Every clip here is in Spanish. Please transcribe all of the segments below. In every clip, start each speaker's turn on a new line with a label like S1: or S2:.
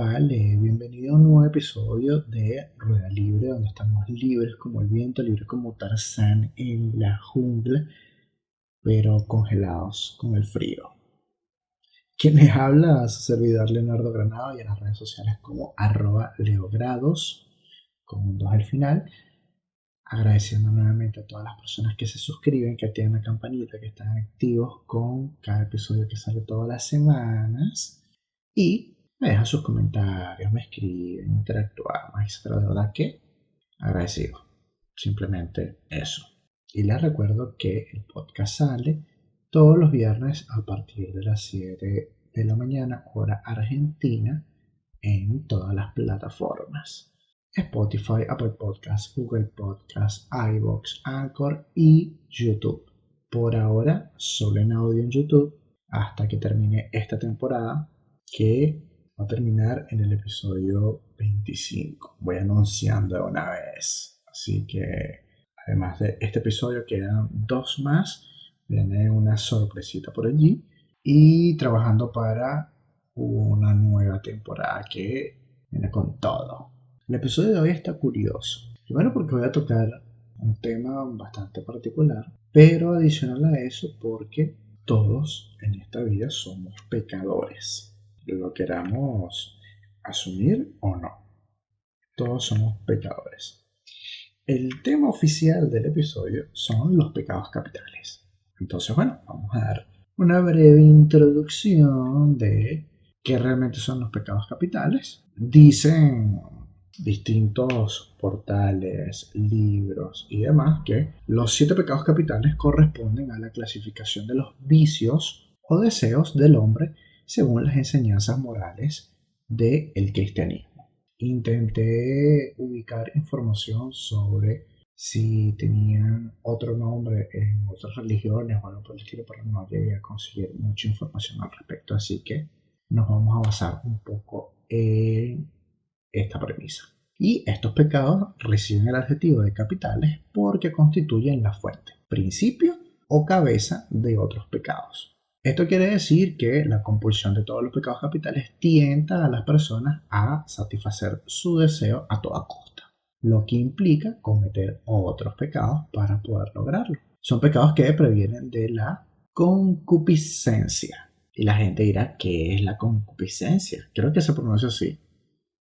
S1: Vale, bienvenido a un nuevo episodio de Rueda Libre, donde estamos libres como el viento, libres como Tarzán en la jungla, pero congelados con el frío. Quien les habla, su servidor Leonardo Granado, y en las redes sociales como @leogrados, con un 2 al final, agradeciendo nuevamente a todas las personas que se suscriben, que activan la campanita, que están activos con cada episodio que sale todas las semanas. Y me dejan sus comentarios, me escriben, interactuamos, etcétera. De verdad que agradecido. Simplemente eso. Y les recuerdo que el podcast sale todos los viernes a partir de las 7 de la mañana, hora argentina, en todas las plataformas: Spotify, Apple Podcasts, Google Podcasts, iVoox, Anchor y YouTube. Por ahora, solo en audio en YouTube, hasta que termine esta temporada, que va a terminar en el episodio 25. Voy anunciando de una vez. Así que, además de este episodio, quedan dos más. Viene una sorpresita por allí. Y trabajando para una nueva temporada que viene con todo. El episodio de hoy está curioso. Primero porque voy a tocar un tema bastante particular, pero adicional a eso porque todos en esta vida somos pecadores, lo queramos asumir o no. Todos somos pecadores. El tema oficial del episodio son los pecados capitales. Entonces, bueno, vamos a dar una breve introducción de qué realmente son los pecados capitales. Dicen distintos portales, libros y demás que los 7 pecados capitales corresponden a la clasificación de los vicios o deseos del hombre según las enseñanzas morales del cristianismo. Intenté ubicar información sobre si tenían otro nombre en otras religiones o algo por el estilo, pero no llegué a conseguir mucha información al respecto, así que nos vamos a basar un poco en esta premisa. Y estos pecados reciben el adjetivo de capitales porque constituyen la fuente, principio o cabeza de otros pecados. Esto quiere decir que la compulsión de todos los pecados capitales tienta a las personas a satisfacer su deseo a toda costa, lo que implica cometer otros pecados para poder lograrlo. Son pecados que previenen de la concupiscencia. Y la gente dirá, ¿qué es la concupiscencia? Creo que se pronuncia así.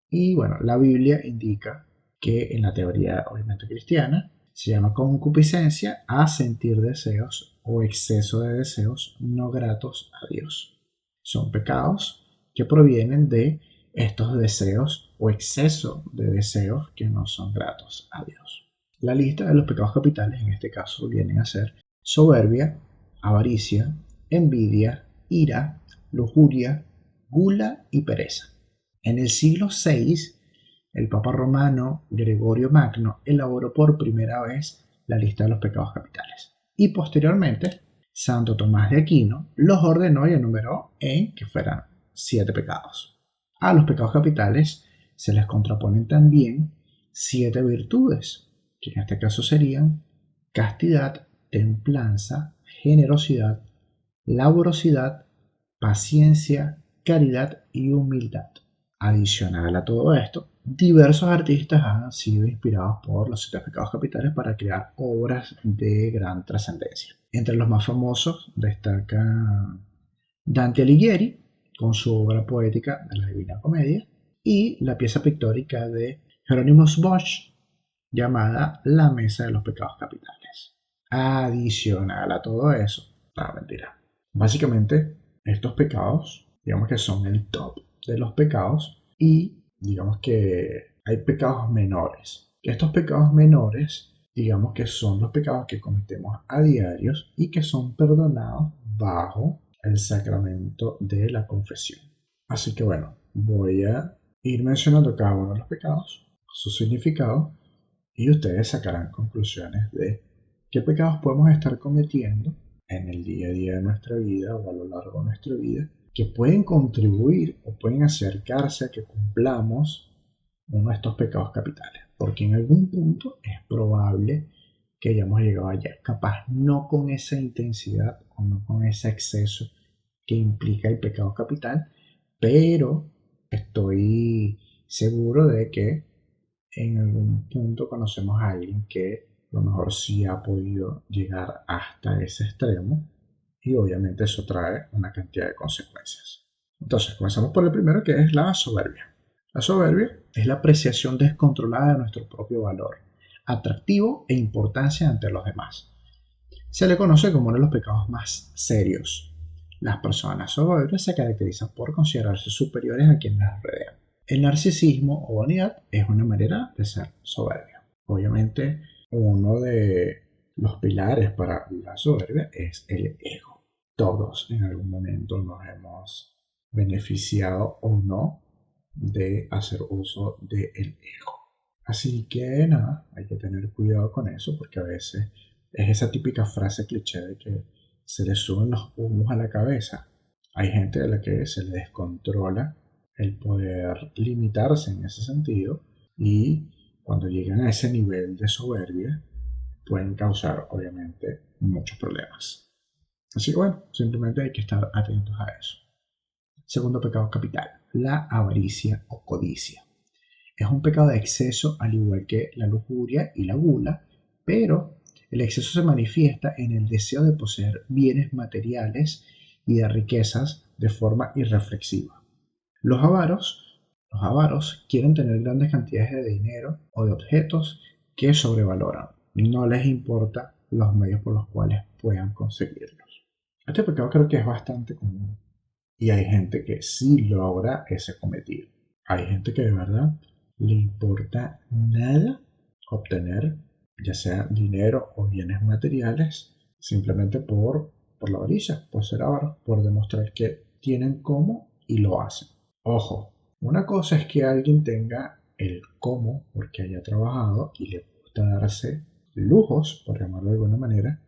S1: Y bueno, la Biblia indica que en la teoría obviamente cristiana se llama concupiscencia a sentir deseos o exceso de deseos no gratos a Dios. Son pecados que provienen de estos deseos o exceso de deseos que no son gratos a Dios. La lista de los pecados capitales en este caso vienen a ser soberbia, avaricia, envidia, ira, lujuria, gula y pereza. En el siglo VI, el Papa romano Gregorio Magno elaboró por primera vez la lista de los pecados capitales. Y posteriormente, Santo Tomás de Aquino los ordenó y enumeró en que fueran 7 pecados. A los pecados capitales se les contraponen también 7 virtudes, que en este caso serían castidad, templanza, generosidad, laboriosidad, paciencia, caridad y humildad. Adicional a todo esto, diversos artistas han sido inspirados por los 7 pecados capitales para crear obras de gran trascendencia. Entre los más famosos destaca Dante Alighieri con su obra poética de la Divina Comedia y la pieza pictórica de Hieronymus Bosch llamada La Mesa de los Pecados Capitales. Adicional a todo eso, no, mentira. Básicamente, estos pecados, digamos que son el top de los pecados y digamos que hay pecados menores. Estos pecados menores, digamos que son los pecados que cometemos a diario y que son perdonados bajo el sacramento de la confesión. Así que bueno, voy a ir mencionando cada uno de los pecados, su significado, y ustedes sacarán conclusiones de qué pecados podemos estar cometiendo en el día a día de nuestra vida o a lo largo de nuestra vida que pueden contribuir o pueden acercarse a que cumplamos uno de estos pecados capitales, porque en algún punto es probable que hayamos llegado allá, capaz no con esa intensidad o no con ese exceso que implica el pecado capital, pero estoy seguro de que en algún punto conocemos a alguien que a lo mejor sí ha podido llegar hasta ese extremo y obviamente eso trae una cantidad de consecuencias. Entonces, comenzamos por el primero, que es la soberbia. La soberbia es la apreciación descontrolada de nuestro propio valor, atractivo e importancia ante los demás. Se le conoce como uno de los pecados más serios. Las personas soberbias se caracterizan por considerarse superiores a quienes las rodean. El narcisismo o vanidad es una manera de ser soberbio. Obviamente, uno de los pilares para la soberbia es el ego. Todos en algún momento nos hemos beneficiado o no de hacer uso del ego. Así que nada, hay que tener cuidado con eso porque a veces es esa típica frase cliché de que se le suben los humos a la cabeza. Hay gente a la que se le descontrola el poder limitarse en ese sentido y cuando llegan a ese nivel de soberbia pueden causar obviamente muchos problemas. Así que bueno, simplemente hay que estar atentos a eso. Segundo pecado capital, la avaricia o codicia. Es un pecado de exceso al igual que la lujuria y la gula, pero el exceso se manifiesta en el deseo de poseer bienes materiales y de riquezas de forma irreflexiva. Los avaros quieren tener grandes cantidades de dinero o de objetos que sobrevaloran. No les importa los medios por los cuales puedan conseguirlos. Este pecado creo que es bastante común y hay gente que sí logra ese cometido. Hay gente que de verdad le importa nada obtener ya sea dinero o bienes materiales simplemente por la avaricia, por ser avaros, por demostrar que tienen cómo y lo hacen. Ojo, una cosa es que alguien tenga el cómo porque haya trabajado y le gusta darse lujos, por llamarlo de alguna manera,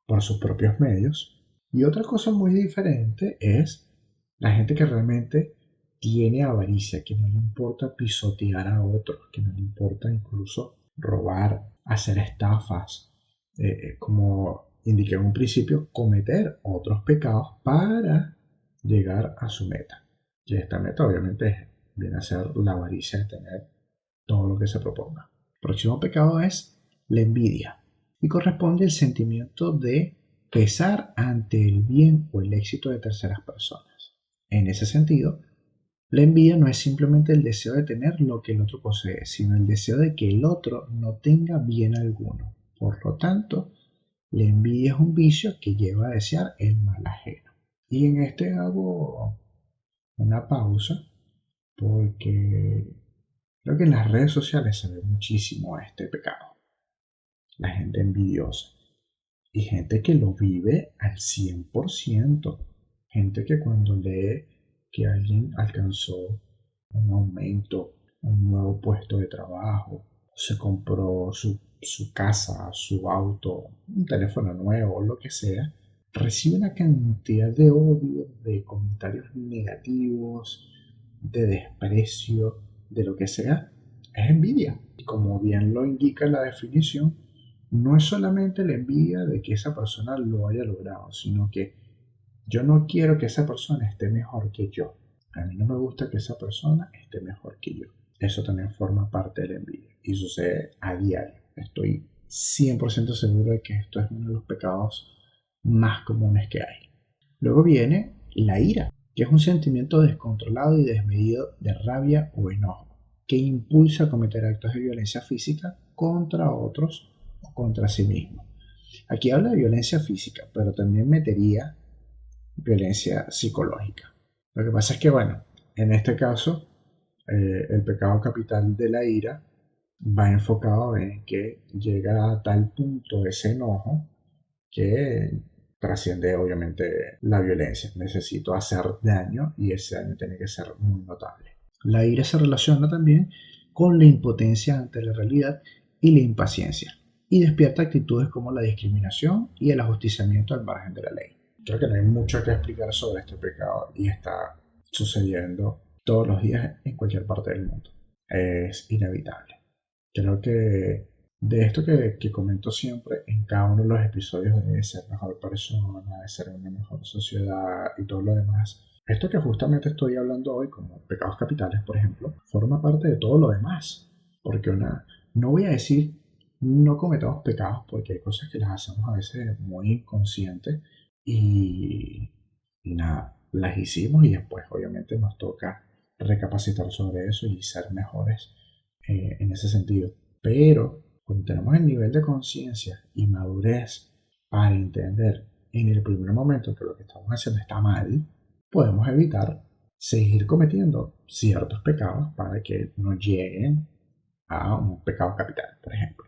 S1: por sus propios medios. Y otra cosa muy diferente es la gente que realmente tiene avaricia, que no le importa pisotear a otros, que no le importa incluso robar, hacer estafas, como indiqué en un principio, cometer otros pecados para llegar a su meta. Y esta meta obviamente viene a ser la avaricia de tener todo lo que se proponga. El próximo pecado es la envidia y corresponde al sentimiento de pesar ante el bien o el éxito de terceras personas. En ese sentido, la envidia no es simplemente el deseo de tener lo que el otro posee, sino el deseo de que el otro no tenga bien alguno. Por lo tanto, la envidia es un vicio que lleva a desear el mal ajeno. Y en este hago una pausa porque creo que en las redes sociales se ve muchísimo este pecado. La gente envidiosa. Y gente que lo vive al 100%. Gente que cuando lee que alguien alcanzó un aumento, un nuevo puesto de trabajo, se compró su casa, su auto, un teléfono nuevo, lo que sea, recibe una cantidad de odio, de comentarios negativos, de desprecio, de lo que sea, es envidia. Y como bien lo indica la definición, no es solamente la envidia de que esa persona lo haya logrado, sino que yo no quiero que esa persona esté mejor que yo. A mí no me gusta que esa persona esté mejor que yo. Eso también forma parte de la envidia y sucede a diario. Estoy 100% seguro de que esto es uno de los pecados más comunes que hay. Luego viene la ira, que es un sentimiento descontrolado y desmedido de rabia o enojo, que impulsa a cometer actos de violencia física contra otros o contra sí mismo. Aquí habla de violencia física, pero también metería violencia psicológica. Lo que pasa es que, bueno, en este caso, el pecado capital de la ira va enfocado en que llega a tal punto ese enojo que trasciende obviamente la violencia. Necesito hacer daño y ese daño tiene que ser muy notable. La ira se relaciona también con la impotencia ante la realidad y la impaciencia y despierta actitudes como la discriminación y el ajusticiamiento al margen de la ley. Creo que no hay mucho que explicar sobre este pecado y está sucediendo todos los días en cualquier parte del mundo. Es inevitable. Creo que de esto que comento siempre en cada uno de los episodios de ser mejor persona, de ser una mejor sociedad y todo lo demás, Esto que justamente estoy hablando hoy, como pecados capitales, por ejemplo, forma parte de todo lo demás. Porque no voy a decir no cometamos pecados, porque hay cosas que las hacemos a veces muy inconscientes y, y nada, las hicimos y después obviamente nos toca recapacitar sobre eso y ser mejores en ese sentido. Pero cuando tenemos el nivel de conciencia y madurez para entender en el primer momento que lo que estamos haciendo está mal, podemos evitar seguir cometiendo ciertos pecados para que no lleguen a un pecado capital, por ejemplo.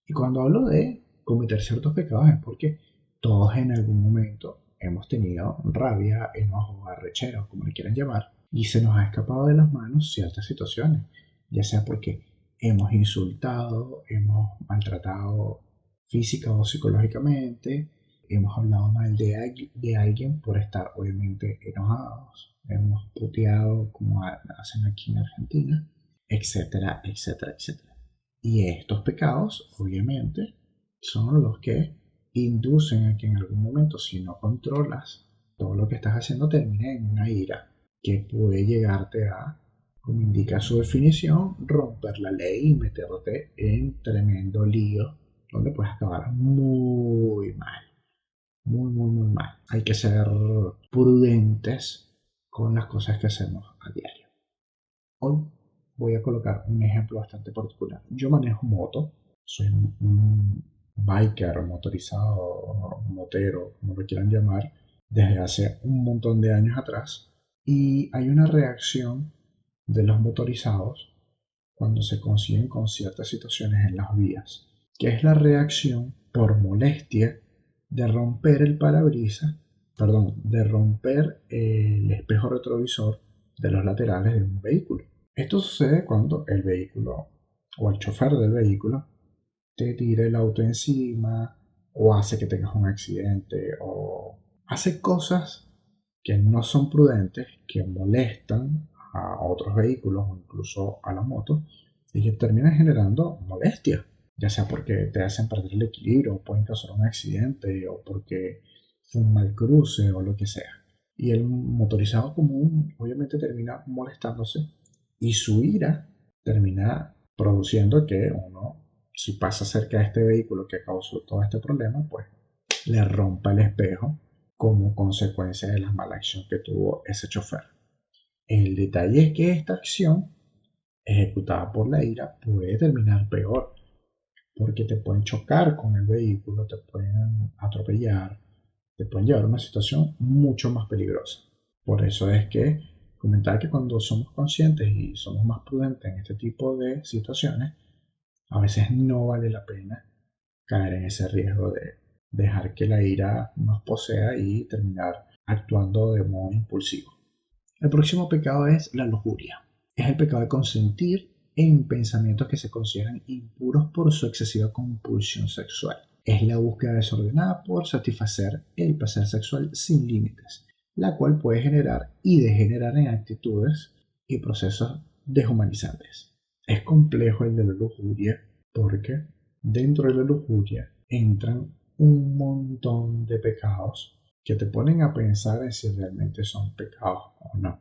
S1: Y cuando hablo de cometer ciertos pecados es porque todos en algún momento hemos tenido rabia, enojo, arrechera, como le quieran llamar, y se nos ha escapado de las manos ciertas situaciones, ya sea porque hemos insultado, hemos maltratado física o psicológicamente, hemos hablado mal de alguien por estar obviamente enojados, hemos puteado como hacen aquí en Argentina, etcétera, etcétera, etcétera. Y estos pecados, obviamente, son los que inducen a que en algún momento, si no controlas todo lo que estás haciendo, termine en una ira que puede llegarte a, como indica su definición, romper la ley y meterte en tremendo lío donde puedes acabar muy mal, muy, muy, muy mal. Hay que ser prudentes con las cosas que hacemos a diario. Hoy voy a colocar un ejemplo bastante particular. Yo manejo moto, soy un biker motorizado, motero, como lo quieran llamar, desde hace un montón de años atrás. Y hay una reacción de los motorizados cuando se consiguen con ciertas situaciones en las vías, que es la reacción por molestia de romper el parabrisas, perdón, de romper el espejo retrovisor de los laterales de un vehículo. Esto sucede cuando el vehículo o el chofer del vehículo te tira el auto encima o hace que tengas un accidente o hace cosas que no son prudentes, que molestan a otros vehículos o incluso a la moto y que terminan generando molestia, ya sea porque te hacen perder el equilibrio o pueden causar un accidente o porque fue un mal cruce o lo que sea. Y el motorizado común obviamente termina molestándose y su ira termina produciendo que uno, si pasa cerca de este vehículo que causó todo este problema, pues le rompa el espejo como consecuencia de la mala acción que tuvo ese chofer. El detalle es que esta acción, ejecutada por la ira, puede terminar peor, porque te pueden chocar con el vehículo, te pueden atropellar, te pueden llevar a una situación mucho más peligrosa. Por eso es que comentar que cuando somos conscientes y somos más prudentes en este tipo de situaciones, a veces no vale la pena caer en ese riesgo de dejar que la ira nos posea y terminar actuando de modo impulsivo. El próximo pecado es la lujuria. Es el pecado de consentir en pensamientos que se consideran impuros por su excesiva compulsión sexual. Es la búsqueda desordenada por satisfacer el placer sexual sin límites, la cual puede generar y degenerar en actitudes y procesos deshumanizantes. Es complejo el de la lujuria porque dentro de la lujuria entran un montón de pecados que te ponen a pensar en si realmente son pecados o no.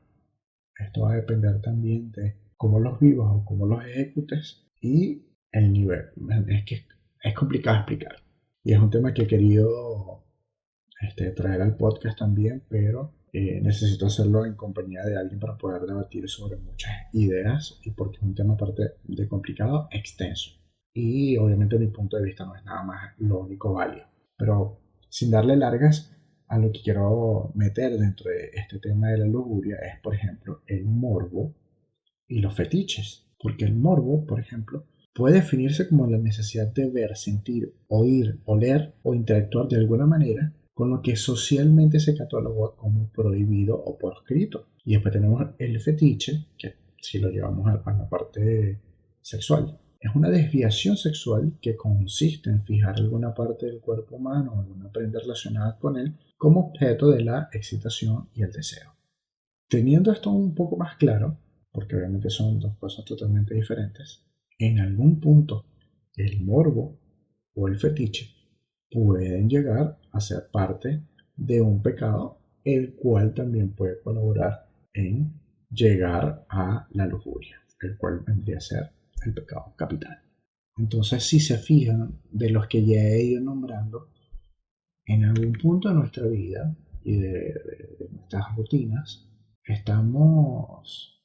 S1: Esto va a depender también de cómo los vivas o cómo los ejecutes y el nivel. Es que es complicado explicar. Y es un tema que he querido traer al podcast también, pero necesito hacerlo en compañía de alguien para poder debatir sobre muchas ideas y porque es un tema aparte de complicado, extenso. Y obviamente mi punto de vista no es nada más lo único válido. Pero sin darle largas, a lo que quiero meter dentro de este tema de la lujuria es, por ejemplo, el morbo y los fetiches. Porque el morbo, por ejemplo, puede definirse como la necesidad de ver, sentir, oír, oler o interactuar de alguna manera con lo que socialmente se cataloga como prohibido o proscrito. Y después tenemos el fetiche, que si lo llevamos a la parte sexual, es una desviación sexual que consiste en fijar alguna parte del cuerpo humano o alguna prenda relacionada con él como objeto de la excitación y el deseo. Teniendo esto un poco más claro, porque obviamente son dos cosas totalmente diferentes, en algún punto el morbo o el fetiche pueden llegar a ser parte de un pecado el cual también puede colaborar en llegar a la lujuria, el cual vendría a ser el pecado capital. Entonces, si se fijan, de los que ya he ido nombrando, en algún punto de nuestra vida y de nuestras rutinas, estamos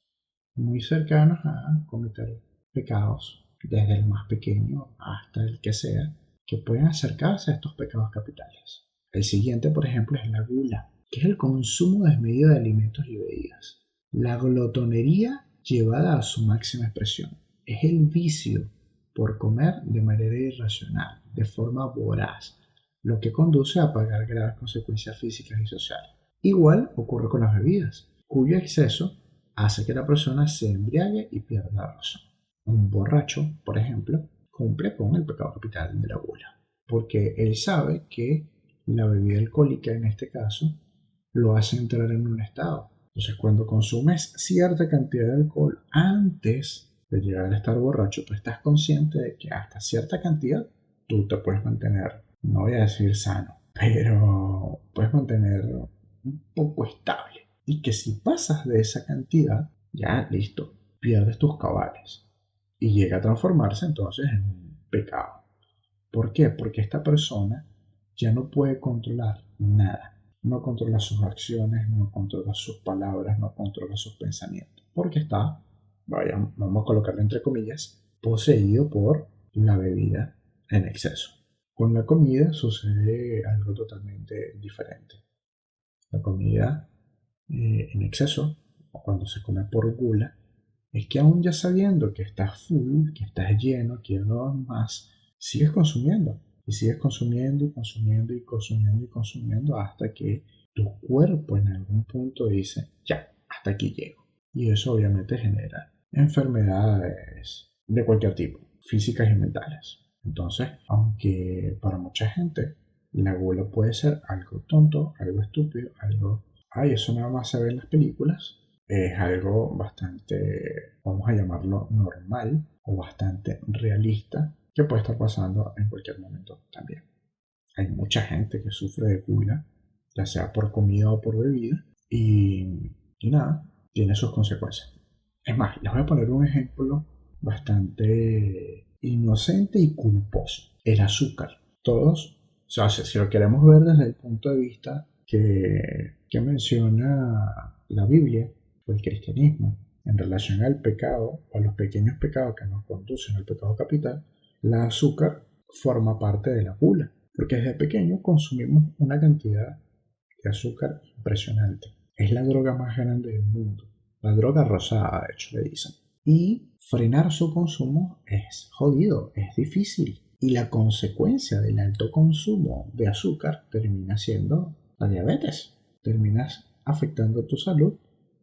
S1: muy cercanos a cometer pecados, desde el más pequeño hasta el que sea, que pueden acercarse a estos pecados capitales. El siguiente, por ejemplo, es la gula, que es el consumo desmedido de alimentos y bebidas. La glotonería llevada a su máxima expresión es el vicio por comer de manera irracional, de forma voraz, lo que conduce a pagar graves consecuencias físicas y sociales. Igual ocurre con las bebidas, cuyo exceso hace que la persona se embriague y pierda la razón. Un borracho, por ejemplo, cumple con el pecado capital de la gula, porque él sabe que la bebida alcohólica en este caso lo hace entrar en un estado. Entonces, cuando consumes cierta cantidad de alcohol antes de llegar a estar borracho, tú estás consciente de que hasta cierta cantidad tú te puedes mantener, no voy a decir sano, pero puedes mantener un poco estable. Y que si pasas de esa cantidad, ya listo, pierdes tus cabales. Y llega a transformarse entonces en un pecado. ¿Por qué? Porque esta persona ya no puede controlar nada. No controla sus acciones, no controla sus palabras, no controla sus pensamientos. Porque está, vamos a colocarlo entre comillas, poseído por la bebida en exceso. Con la comida sucede algo totalmente diferente. La comida en exceso, o cuando se come por gula, es que aún ya sabiendo que estás full, que estás lleno, que ya no vas más, sigues consumiendo. Y sigues consumiendo y consumiendo y consumiendo y consumiendo hasta que tu cuerpo en algún punto dice, ya, hasta aquí llego. Y eso obviamente genera enfermedades de cualquier tipo, físicas y mentales. Entonces, aunque para mucha gente la gula puede ser algo tonto, algo estúpido, algo, ay, eso nada más se ve en las películas, es algo bastante, vamos a llamarlo normal o bastante realista que puede estar pasando en cualquier momento también. Hay mucha gente que sufre de gula, ya sea por comida o por bebida, y nada, tiene sus consecuencias. Es más, les voy a poner un ejemplo bastante inocente y culposo. El azúcar. Todos, o sea, si lo queremos ver desde el punto de vista que menciona la Biblia o el cristianismo en relación al pecado o a los pequeños pecados que nos conducen al pecado capital, el azúcar forma parte de la gula, porque desde pequeño consumimos una cantidad de azúcar impresionante. Es la droga más grande del mundo. La droga rosada, de hecho, le dicen. Y frenar su consumo es jodido, es difícil. Y la consecuencia del alto consumo de azúcar termina siendo la diabetes. Terminas afectando tu salud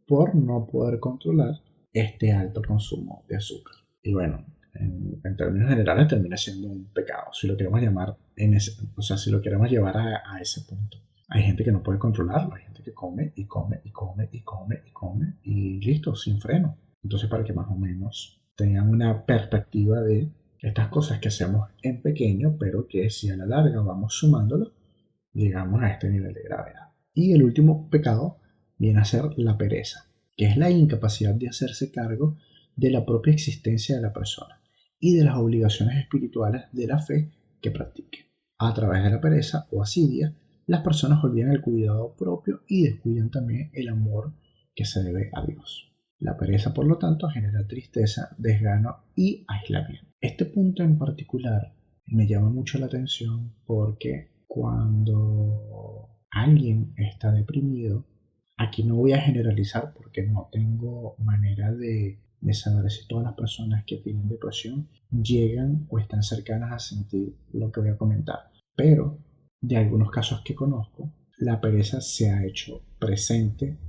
S1: por no poder controlar este alto consumo de azúcar. Y bueno, en términos generales termina siendo un pecado, si lo queremos llamar en ese, o sea, si lo queremos llevar a ese punto. Hay gente que no puede controlarlo, hay gente que come y come y come y come y come y listo, sin freno. Entonces, para que más o menos tengan una perspectiva de estas cosas que hacemos en pequeño, pero que si a la larga vamos sumándolo, llegamos a este nivel de gravedad. Y el último pecado viene a ser la pereza, que es la incapacidad de hacerse cargo de la propia existencia de la persona y de las obligaciones espirituales de la fe que practique. A través de la pereza o asidia, las personas olvidan el cuidado propio y descuidan también el amor que se debe a Dios. La pereza, por lo tanto, genera tristeza, desgano y aislamiento. Este punto en particular me llama mucho la atención porque cuando alguien está deprimido, aquí no voy a generalizar porque no tengo manera de saber si todas las personas que tienen depresión llegan o están cercanas a sentir lo que voy a comentar. Pero de algunos casos que conozco, la pereza se ha hecho presente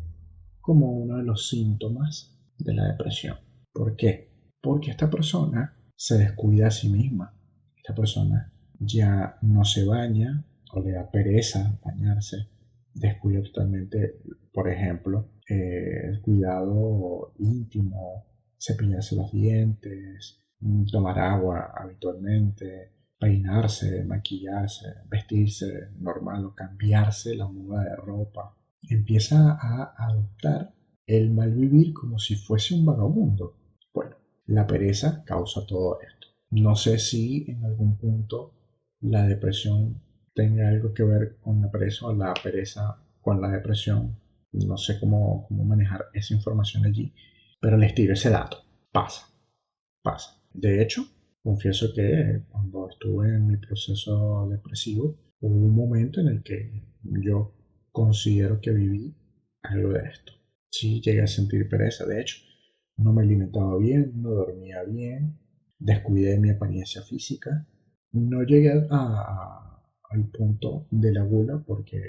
S1: como uno de los síntomas de la depresión. ¿Por qué? Porque esta persona se descuida a sí misma. Esta persona ya no se baña o le da pereza bañarse, descuida totalmente, por ejemplo, el cuidado íntimo, cepillarse los dientes, tomar agua habitualmente, peinarse, maquillarse, vestirse normal o cambiarse la muda de ropa. empieza a adoptar el mal vivir como si fuese un vagabundo. Bueno, la pereza causa todo esto. No sé si en algún punto la depresión tenga algo que ver con la pereza o la pereza con la depresión. No sé cómo manejar esa información allí, pero les tiro ese dato. Pasa, pasa. De hecho, confieso que cuando estuve en mi proceso depresivo, hubo un momento en el que yo considero que viví algo de esto. Sí, llegué a sentir pereza. De hecho, no me alimentaba bien, no dormía bien, descuidé mi apariencia física. No llegué al punto de la gula porque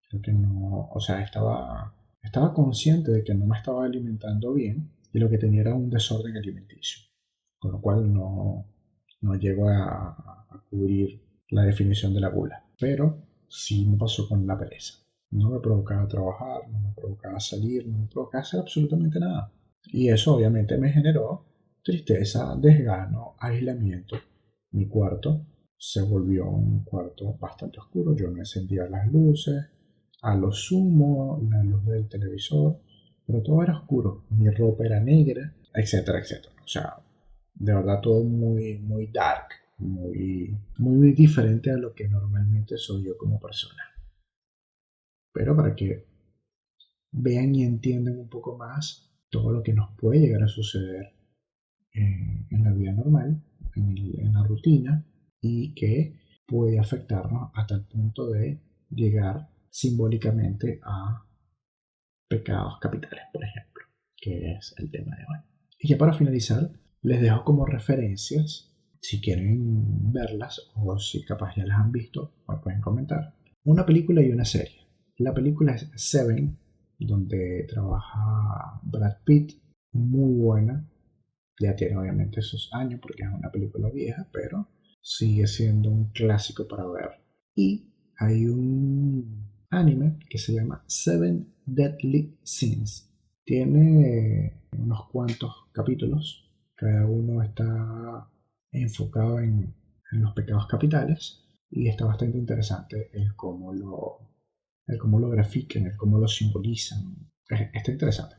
S1: creo que no, o sea, estaba consciente de que no me estaba alimentando bien y lo que tenía era un desorden alimenticio, con lo cual no llego a cubrir la definición de la gula. Pero sí me pasó con la pereza. No me provocaba trabajar, no me provocaba salir, no me provocaba hacer absolutamente nada. Y eso obviamente me generó tristeza, desgano, aislamiento. Mi cuarto se volvió un cuarto bastante oscuro. Yo no encendía las luces, a lo sumo la luz del televisor, pero todo era oscuro. Mi ropa era negra, etcétera, etcétera. O sea, de verdad todo muy, muy dark, muy diferente a lo que normalmente soy yo como persona. Pero para que vean y entiendan un poco más todo lo que nos puede llegar a suceder en la vida normal, en la rutina, y que puede afectarnos hasta el punto de llegar simbólicamente a pecados capitales, por ejemplo, que es el tema de hoy. Y ya para finalizar, les dejo como referencias, si quieren verlas o si capaz ya las han visto, me pueden comentar, una película y una serie. La película es Seven, donde trabaja Brad Pitt, muy buena. Ya tiene obviamente sus años porque es una película vieja, pero sigue siendo un clásico para ver. Y hay un anime que se llama Seven Deadly Sins. Tiene unos cuantos capítulos, cada uno está enfocado en los pecados capitales y está bastante interesante el cómo lo grafican, el cómo lo simbolizan. Está interesante,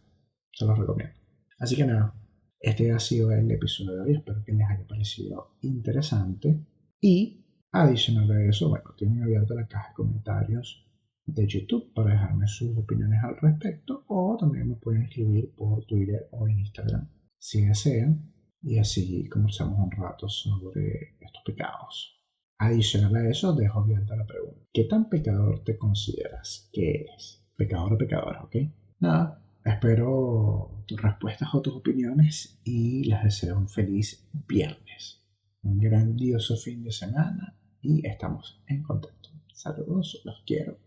S1: se lo recomiendo. Así que nada, este ha sido el episodio de hoy. Espero que les haya parecido interesante. Y adicional a eso, bueno, tienen abierta la caja de comentarios de YouTube para dejarme sus opiniones al respecto. O también me pueden escribir por Twitter o Instagram si desean. Y así conversamos un rato sobre estos pecados. Adicional a eso, dejo abierta la pregunta. ¿Qué tan pecador te consideras que eres? Pecador o pecadora, ¿ok? Nada, espero tus respuestas o tus opiniones y les deseo un feliz viernes, un grandioso fin de semana y estamos en contacto. Saludos, los quiero.